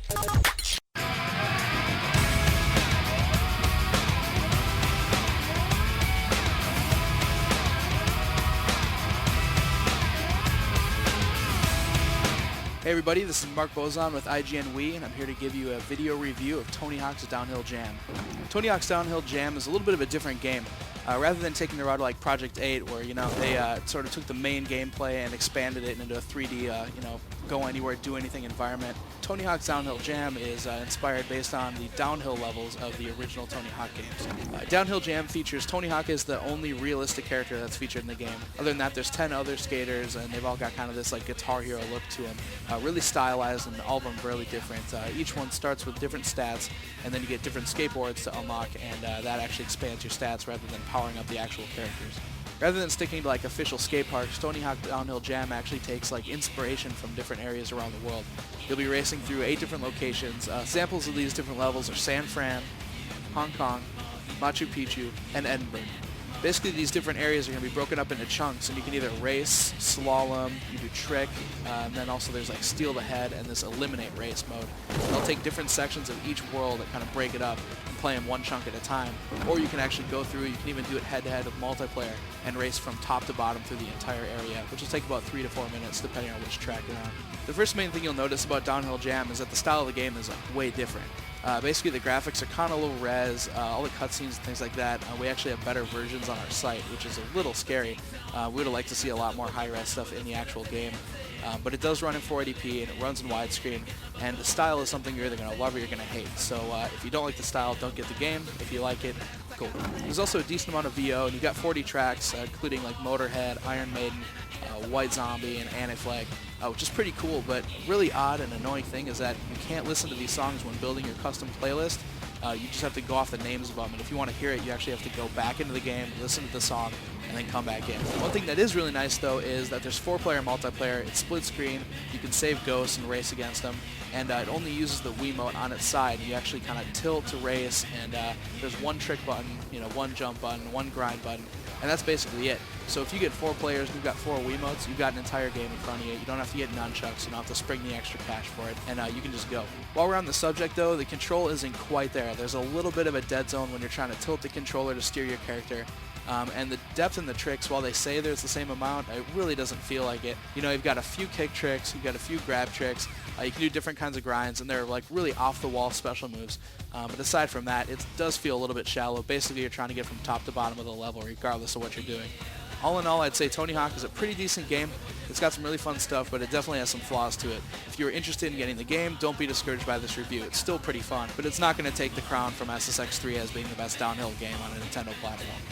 Hey everybody, this is Mark Bozon with IGN Wii, and I'm here to give you a video review of Tony Hawk's Downhill Jam. Tony Hawk's Downhill Jam is a little bit of a different game. Rather than taking the route like Project 8, where they sort of took the main gameplay and expanded it into a 3D, go anywhere, do anything environment. Tony Hawk's Downhill Jam is inspired based on the downhill levels of the original Tony Hawk games. Downhill Jam features Tony Hawk as the only realistic character that's featured in the game. Other than that, there's 10 other skaters, and they've all got kind of this like Guitar Hero look to them. Really stylized, and all of them really different. Each one starts with different stats, and then you get different skateboards to unlock, and that actually expands your stats rather than powering up the actual characters. Rather than sticking to like official skate parks, Tony Hawk Downhill Jam actually takes like inspiration from different areas around the world. You'll be racing through 8 different locations. Samples of these different levels are San Fran, Hong Kong, Machu Picchu, and Edinburgh. Basically, these different areas are going to be broken up into chunks, and you can either race, slalom, you do trick, and then also there's like steal the head and this eliminate race mode. They'll take different sections of each world and kind of break it up and play them one chunk at a time. Or you can actually go through, you can even do it head-to-head with multiplayer and race from top to bottom through the entire area, which will take about 3 to 4 minutes depending on which track you're on. The first main thing you'll notice about Downhill Jam is that the style of the game is way different. Basically, the graphics are kind of low res, all the cutscenes and things like that. We actually have better versions on our site, which is a little scary. We would have liked to see a lot more high-res stuff in the actual game. But it does run in 480p, and it runs in widescreen, and the style is something you're either going to love or you're going to hate. So if you don't like the style, don't get the game. If you like it, cool. There's also a decent amount of VO, and you've got 40 tracks, including like Motorhead, Iron Maiden, White Zombie, and Anti-Flag, which is pretty cool. But really odd and annoying thing is that you can't listen to these songs when building your custom playlist. You just have to go off the names of them, and if you want to hear it, you actually have to go back into the game, listen to the song, and then come back in. One thing that is really nice, though, is that there's 4-player multiplayer. It's split screen. You can save ghosts and race against them, and it only uses the Wiimote on its side. You actually kind of tilt to race, and there's one trick button, one jump button, one grind button, and that's basically it. So if you get 4 players and you've got 4 Wiimotes, you've got an entire game in front of you. You don't have to get nunchucks, you don't have to spring the extra cash for it, and you can just go. While we're on the subject, though, the control isn't quite there. There's a little bit of a dead zone when you're trying to tilt the controller to steer your character. And the depth in the tricks, while they say there's the same amount, it really doesn't feel like it. You've got a few kick tricks, you've got a few grab tricks, you can do different kinds of grinds, and they're like really off-the-wall special moves. But aside from that, it does feel a little bit shallow. Basically, you're trying to get from top to bottom of the level, regardless of what you're doing. All in all, I'd say Tony Hawk is a pretty decent game. It's got some really fun stuff, but it definitely has some flaws to it. If you're interested in getting the game, don't be discouraged by this review. It's still pretty fun, but it's not going to take the crown from SSX3 as being the best downhill game on a Nintendo platform.